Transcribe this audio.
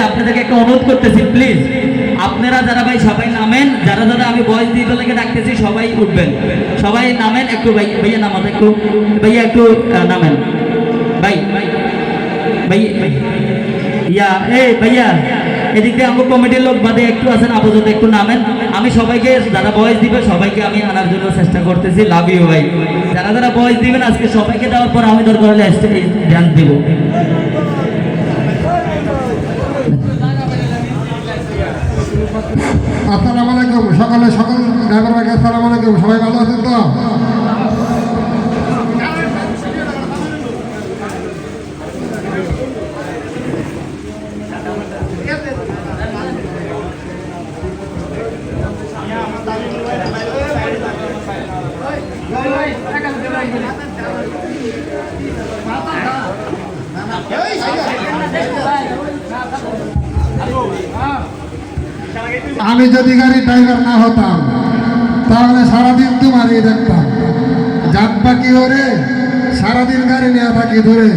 আপনাদেরকে একটা অনুরোধ করতেছি, প্লিজ আপনারা যারা ভাই সবাই নামেন, যারা যারা আমি ভয়েস দিতে লেগে ডাকতেছি সবাই উঠবেন, সবাই নামেন একটু। ভাই ভাইয়া নামাতে একটু, ভাইয়া একটু নামেন ভাই ভাই ভাই ইয়া ভাইয়া এদিক দিয়ে আমার কমিটির লোক বাদে একটু আছেন আপাতত, একটু নামেন। আমি সবাইকে যারা ভয়েস দিবে সবাইকে আমি আনার জন্য চেষ্টা করতেছি। লাভ ইউ ভাই। যারা যারা ভয়েস দিবেন আজকে সবাইকে দেওয়ার পর আমি দরকার হলে ডান্স দিব। আসসালামু আলাইকুম। সকাল ড্রাইভার ভাই আসসালামু আলাইকুম। সবাই ভালো আছেন তো? আমি যদি গাড়ির ড্রাইভার না হতাম তাহলে সারাদিন তোমারই দেখতাম। জাত পাখি ওরে সারাদিন গাড়ি নিয়ে থাকি ধরে।